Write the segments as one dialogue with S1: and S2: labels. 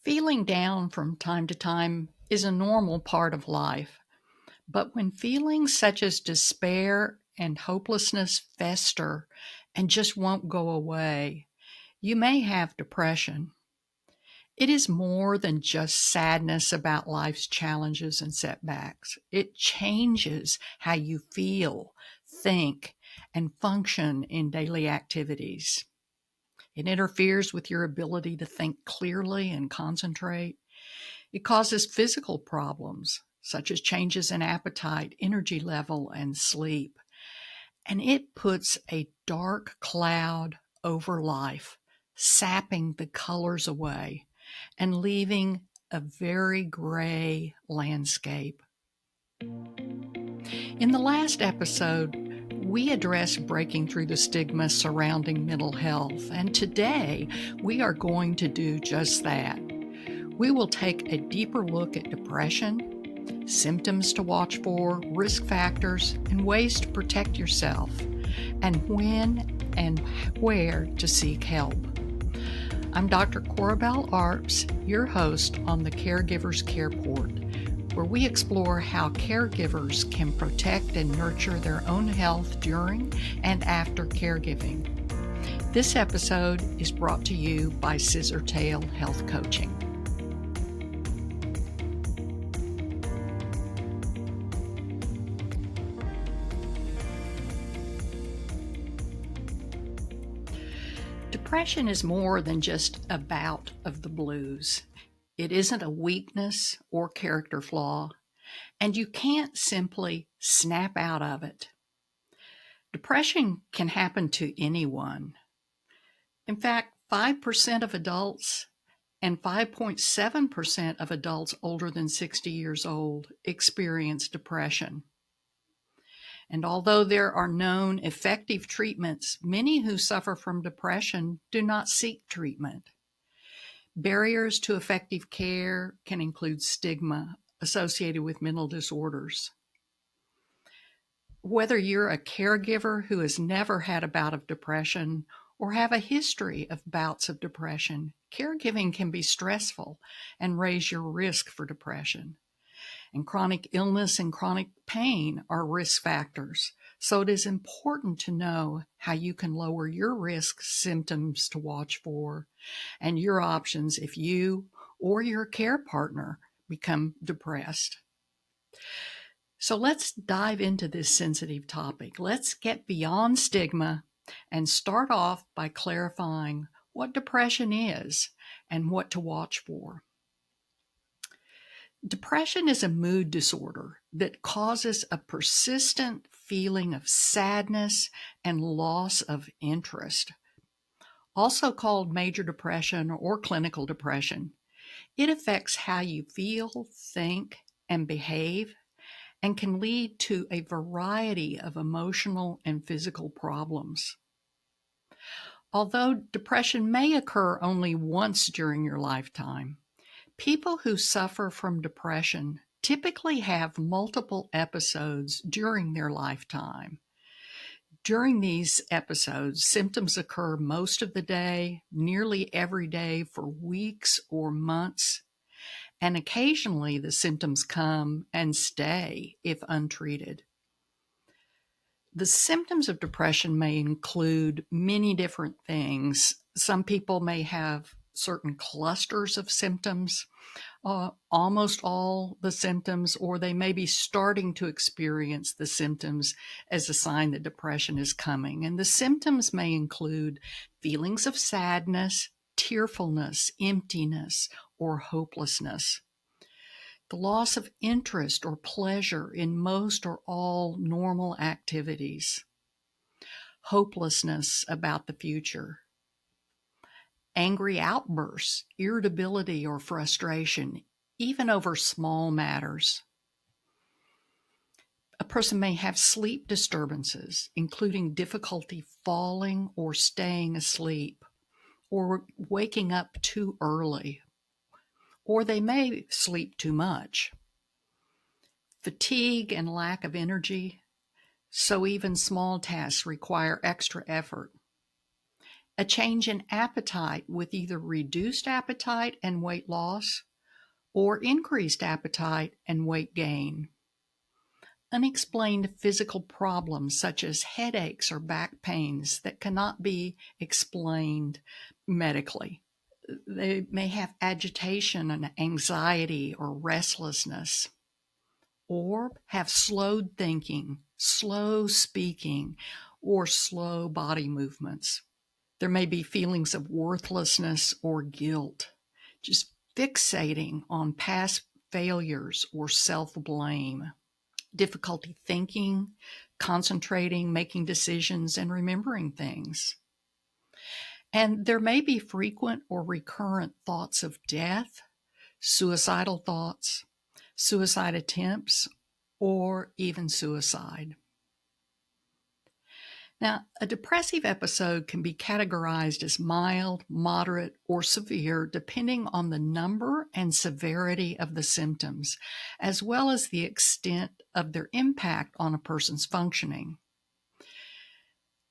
S1: Feeling down from time to time is a normal part of life, but when feelings such as despair and hopelessness fester and just won't go away, you may have depression. It is more than just sadness about life's challenges and setbacks. It changes how you feel, think, and function in daily activities. It interferes with your ability to think clearly and concentrate. It causes physical problems, such as changes in appetite, energy level, and sleep. And it puts a dark cloud over life, sapping the colors away and leaving a very gray landscape. In the last episode, we addressed breaking through the stigma surrounding mental health, and today we are going to do just that. We will take a deeper look at depression, symptoms to watch for, risk factors, and ways to protect yourself, and when and where to seek help. I'm Dr. Corabelle Arps, your host on the Caregivers Careport, where we explore how caregivers can protect and nurture their own health during and after caregiving. This episode is brought to you by Scissortail Health Coaching. Depression is more than just a bout of the blues. It isn't a weakness or character flaw, and you can't simply snap out of it. Depression can happen to anyone. In fact, 5% of adults and 5.7% of adults older than 60 years old experience depression. And although there are known effective treatments, many who suffer from depression do not seek treatment. Barriers to effective care can include stigma associated with mental disorders. Whether you're a caregiver who has never had a bout of depression or have a history of bouts of depression, caregiving can be stressful and raise your risk for depression. And chronic illness and chronic pain are risk factors. So it is important to know how you can lower your risk symptoms to watch for and your options if you or your care partner become depressed. So let's dive into this sensitive topic. Let's get beyond stigma and start off by clarifying what depression is and what to watch for. Depression is a mood disorder that causes a persistent feeling of sadness and loss of interest, also called major depression or clinical depression. It affects how you feel, think, and behave, and can lead to a variety of emotional and physical problems. Although depression may occur only once during your lifetime, people who suffer from depression typically have multiple episodes during their lifetime. During these episodes, symptoms occur most of the day, nearly every day for weeks or months, and occasionally the symptoms come and stay if untreated. The symptoms of depression may include many different things. Some people may have certain clusters of symptoms, almost all the symptoms, or they may be starting to experience the symptoms as a sign that depression is coming. And the symptoms may include feelings of sadness, tearfulness, emptiness, or hopelessness. The loss of interest or pleasure in most or all normal activities. Hopelessness about the future. Angry outbursts, irritability or frustration, even over small matters. A person may have sleep disturbances, including difficulty falling or staying asleep, or waking up too early, or they may sleep too much. Fatigue and lack of energy, so even small tasks require extra effort. a change in appetite with either reduced appetite and weight loss or increased appetite and weight gain. Unexplained physical problems such as headaches or back pains that cannot be explained medically. They may have agitation and anxiety or restlessness, or have slowed thinking, slow speaking, or slow body movements. There may be feelings of worthlessness or guilt, just fixating on past failures or self-blame, difficulty thinking, concentrating, making decisions, and remembering things. And there may be frequent or recurrent thoughts of death, suicidal thoughts, suicide attempts, or even suicide. Now, a depressive episode can be categorized as mild, moderate, or severe depending on the number and severity of the symptoms, as well as the extent of their impact on a person's functioning.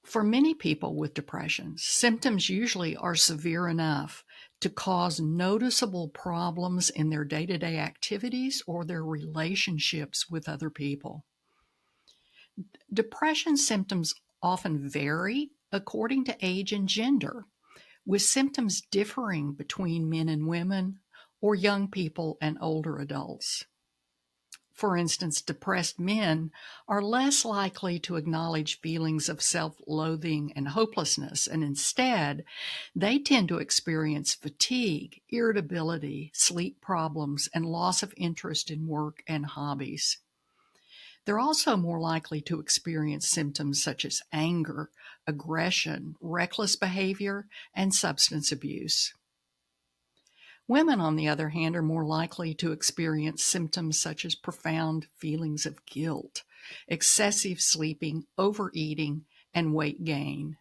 S1: For many people with depression, symptoms usually are severe enough to cause noticeable problems in their day-to-day activities or their relationships with other people. Depression symptoms often vary according to age and gender, with symptoms differing between men and women or young people and older adults. For instance, depressed men are less likely to acknowledge feelings of self-loathing and hopelessness, and instead, they tend to experience fatigue, irritability, sleep problems, and loss of interest in work and hobbies. They're also more likely to experience symptoms such as anger, aggression, reckless behavior, and substance abuse. Women, on the other hand, are more likely to experience symptoms such as profound feelings of guilt, excessive sleeping, overeating, and weight gain.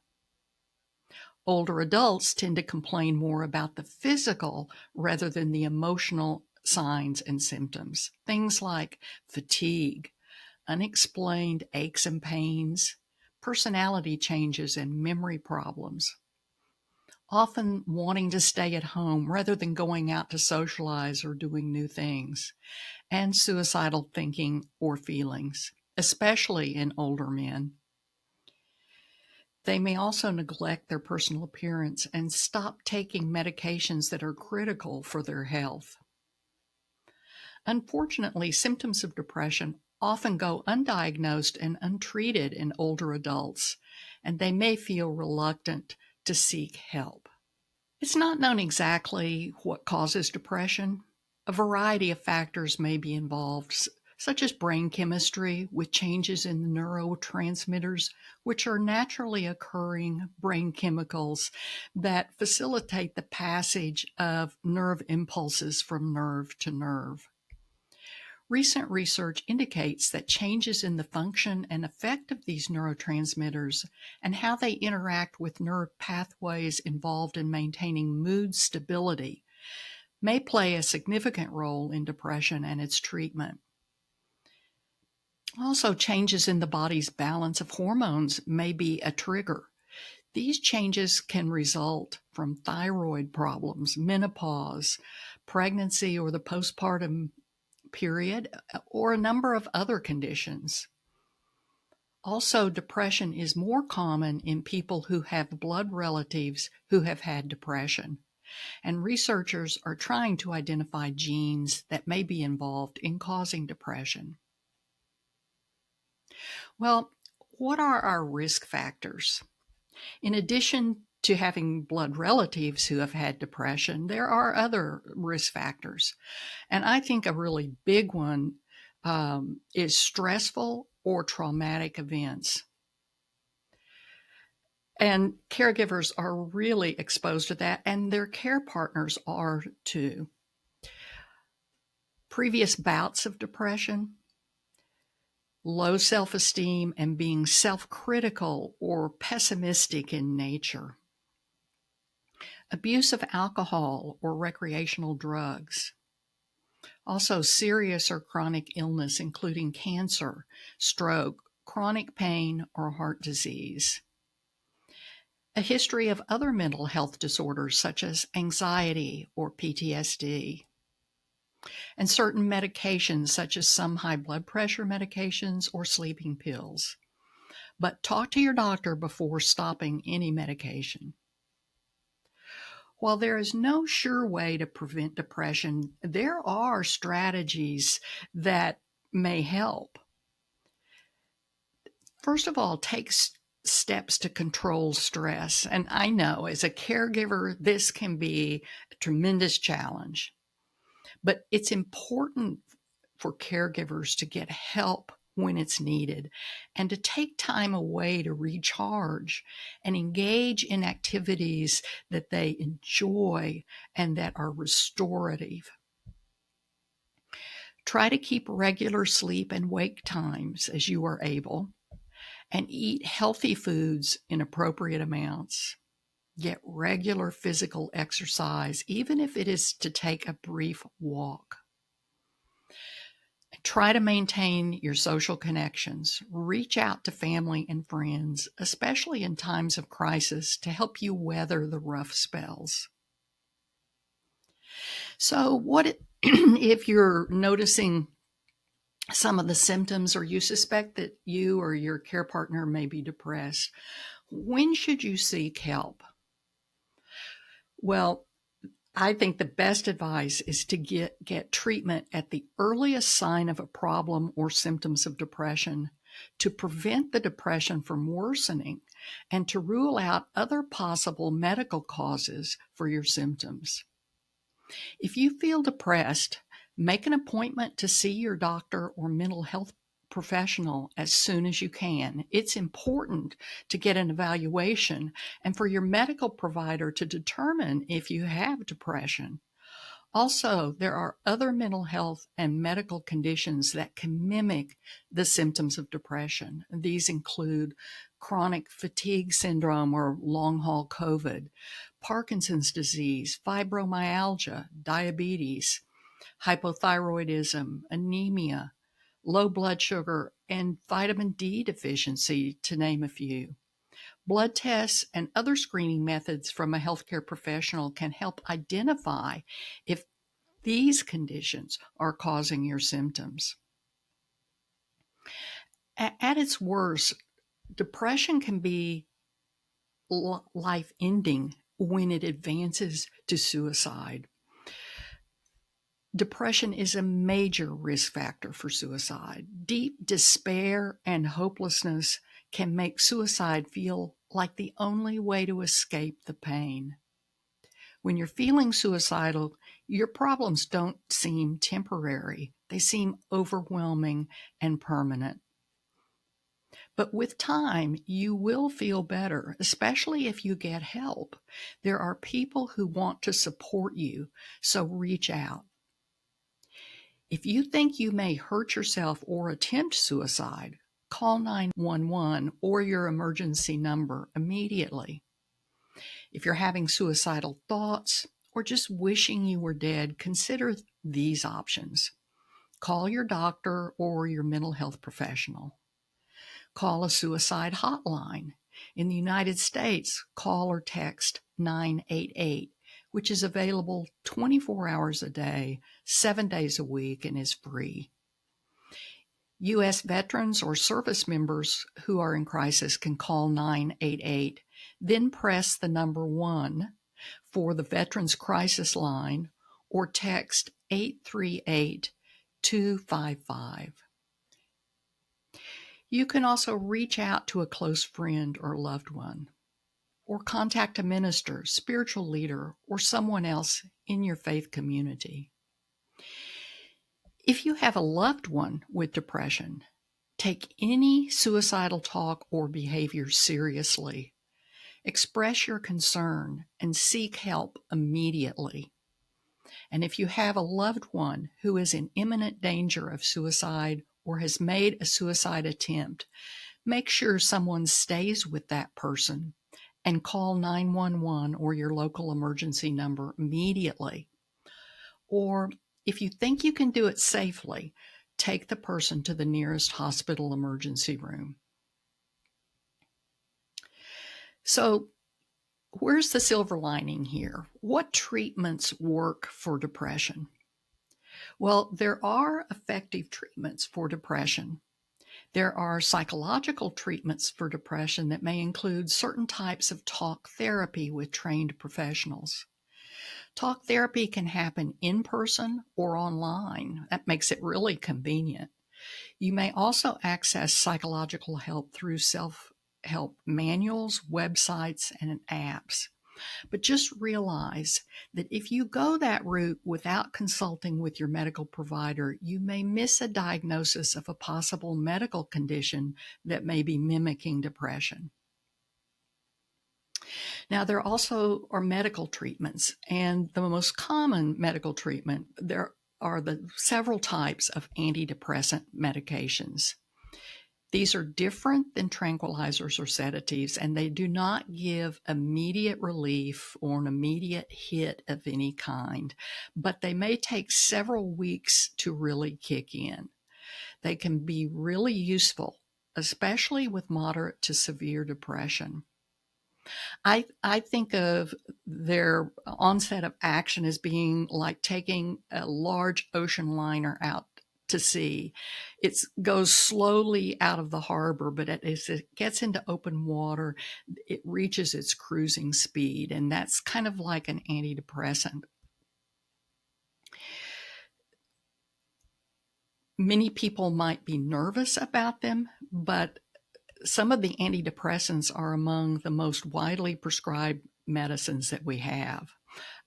S1: Older adults tend to complain more about the physical rather than the emotional signs and symptoms. Things like fatigue, unexplained aches and pains, personality changes, and memory problems, often wanting to stay at home rather than going out to socialize or doing new things, and suicidal thinking or feelings, especially in older men. They may also neglect their personal appearance and stop taking medications that are critical for their health. Unfortunately, symptoms of depression often go undiagnosed and untreated in older adults, and they may feel reluctant to seek help. It's not known exactly what causes depression. A variety of factors may be involved, such as brain chemistry with changes in the neurotransmitters, which are naturally occurring brain chemicals that facilitate the passage of nerve impulses from nerve to nerve. Recent research indicates that changes in the function and effect of these neurotransmitters and how they interact with nerve pathways involved in maintaining mood stability may play a significant role in depression and its treatment. Also, changes in the body's balance of hormones may be a trigger. These changes can result from thyroid problems, menopause, pregnancy, or the postpartum period, or a number of other conditions. Also, depression is more common in people who have blood relatives who have had depression, and researchers are trying to identify genes that may be involved in causing depression. Well, what are our risk factors? In addition to having blood relatives who have had depression, there are other risk factors. And I think a really big one is stressful or traumatic events. And caregivers are really exposed to that, and their care partners are too. Previous bouts of depression, low self-esteem, and being self-critical or pessimistic in nature. Abuse of alcohol or recreational drugs. Also, serious or chronic illness, including cancer, stroke, chronic pain, or heart disease. a history of other mental health disorders such as anxiety or PTSD, and certain medications such as some high blood pressure medications or sleeping pills. But talk to your doctor before stopping any medication. While there is no sure way to prevent depression, there are strategies that may help. First of all, take steps to control stress. And I know as a caregiver, this can be a tremendous challenge. But it's important for caregivers to get help when it's needed and to take time away to recharge and engage in activities that they enjoy and that are restorative. Try to keep regular sleep and wake times as you are able, and eat healthy foods in appropriate amounts. Get regular physical exercise, even if it is to take a brief walk. Try to maintain your social connections. Reach out to family and friends, especially in times of crisis, to help you weather the rough spells. So, what if you're noticing some of the symptoms or you suspect that you or your care partner may be depressed? When should you seek help? Well, I think the best advice is to get treatment at the earliest sign of a problem or symptoms of depression to prevent the depression from worsening and to rule out other possible medical causes for your symptoms. If you feel depressed, make an appointment to see your doctor or mental health professional as soon as you can. It's important to get an evaluation and for your medical provider to determine if you have depression. Also, there are other mental health and medical conditions that can mimic the symptoms of depression. These include chronic fatigue syndrome or long haul COVID, Parkinson's disease, fibromyalgia, diabetes, hypothyroidism, anemia, low blood sugar, and vitamin D deficiency, to name a few. Blood tests and other screening methods from a healthcare professional can help identify if these conditions are causing your symptoms. At its worst, depression can be life-ending when it advances to suicide. Depression is a major risk factor for suicide. Deep despair and hopelessness can make suicide feel like the only way to escape the pain. When you're feeling suicidal, your problems don't seem temporary. They seem overwhelming and permanent. But with time, you will feel better, especially if you get help. There are people who want to support you, so reach out. If you think you may hurt yourself or attempt suicide, call 911 or your emergency number immediately. If you're having suicidal thoughts or just wishing you were dead, consider these options. Call your doctor or your mental health professional. Call a suicide hotline. In the United States, call or text 988, which is available 24 hours a day, 7 days a week, and is free. U.S. veterans or service members who are in crisis can call 988, then press the number 1 for the Veterans Crisis Line or text 838-255. You can also reach out to a close friend or loved one, or contact a minister, spiritual leader, or someone else in your faith community. If you have a loved one with depression, take any suicidal talk or behavior seriously. Express your concern and seek help immediately. And if you have a loved one who is in imminent danger of suicide or has made a suicide attempt, make sure someone stays with that person and call 911 or your local emergency number immediately. Or if you think you can do it safely, take the person to the nearest hospital emergency room. So Where's the silver lining here? What treatments work for depression? Well, there are effective treatments for depression. There are psychological treatments for depression that may include certain types of talk therapy with trained professionals. Talk therapy can happen in person or online. That makes it really convenient. You may also access psychological help through self-help manuals, websites, and apps. But just realize that if you go that route without consulting with your medical provider, you may miss a diagnosis of a possible medical condition that may be mimicking depression. Now, there also are medical treatments, and the most common medical treatment, there are the several types of antidepressant medications. These are different than tranquilizers or sedatives, and they do not give immediate relief or an immediate hit of any kind, but they may take several weeks to really kick in. They can be really useful, especially with moderate to severe depression. I think of their onset of action as being like taking a large ocean liner out to sea. It goes slowly out of the harbor, but as it gets into open water, it reaches its cruising speed, and that's kind of like an antidepressant. Many people might be nervous about them, but some of the antidepressants are among the most widely prescribed medicines that we have,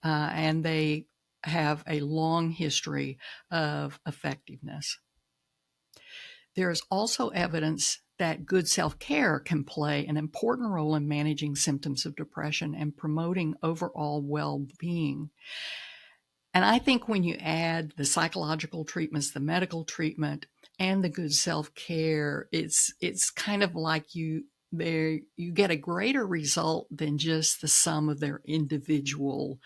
S1: and they have a long history of effectiveness. There is also evidence that good self-care can play an important role in managing symptoms of depression and promoting overall well-being. And I think when you add the psychological treatments, the medical treatment, and the good self-care, it's kind of like you get a greater result than just the sum of their individual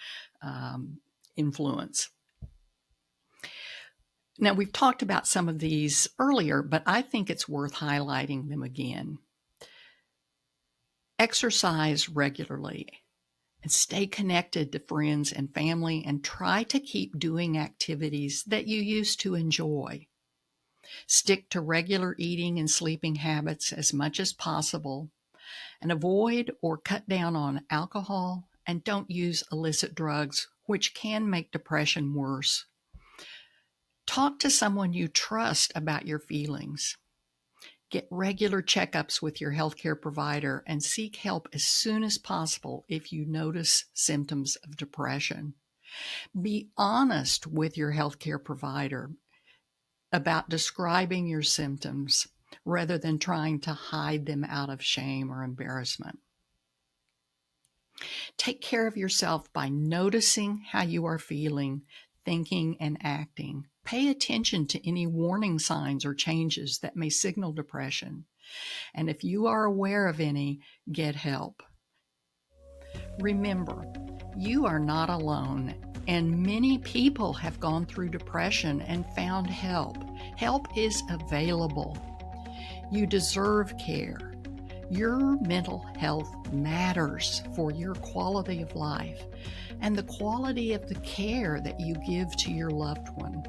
S1: influence. Now, we've talked about some of these earlier, but I think it's worth highlighting them again. Exercise regularly and stay connected to friends and family, and try to keep doing activities that you used to enjoy. Stick to regular eating and sleeping habits as much as possible, and avoid or cut down on alcohol, and don't use illicit drugs, which can make depression worse. Talk to someone you trust about your feelings. Get regular checkups with your healthcare provider and seek help as soon as possible if you notice symptoms of depression. Be honest with your healthcare provider about describing your symptoms rather than trying to hide them out of shame or embarrassment. Take care of yourself by noticing how you are feeling, thinking, and acting. Pay attention to any warning signs or changes that may signal depression. And if you are aware of any, get help. Remember, you are not alone, and many people have gone through depression and found help. Help is available. You deserve care. Your mental health matters for your quality of life and the quality of the care that you give to your loved one.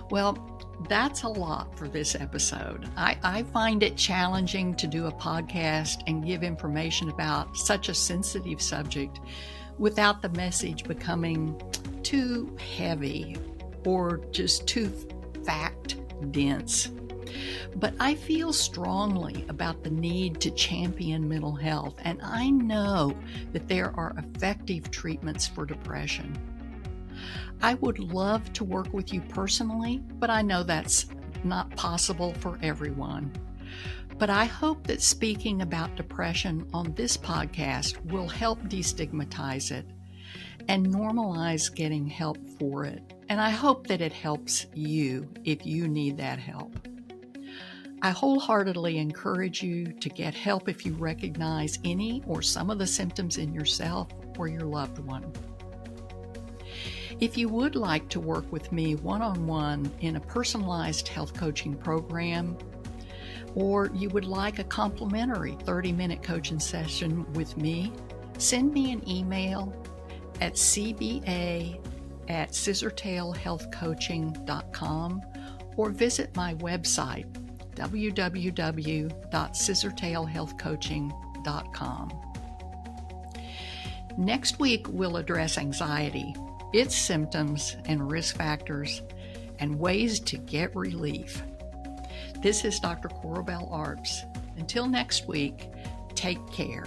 S1: Well, that's a lot for this episode. I find it challenging to do a podcast and give information about such a sensitive subject without the message becoming too heavy or just too fact-dense. But I feel strongly about the need to champion mental health, and I know that there are effective treatments for depression. I would love to work with you personally, but I know that's not possible for everyone. But I hope that speaking about depression on this podcast will help destigmatize it and normalize getting help for it. And I hope that it helps you if you need that help. I wholeheartedly encourage you to get help if you recognize any or some of the symptoms in yourself or your loved one. If you would like to work with me one-on-one in a personalized health coaching program, or you would like a complimentary 30-minute coaching session with me, send me an email at cba@scissortailhealthcoaching.com or visit my website, www.scissortailhealthcoaching.com. Next week, we'll address anxiety, its symptoms and risk factors, and ways to get relief. This is Dr. Corabelle Arps. Until next week, take care.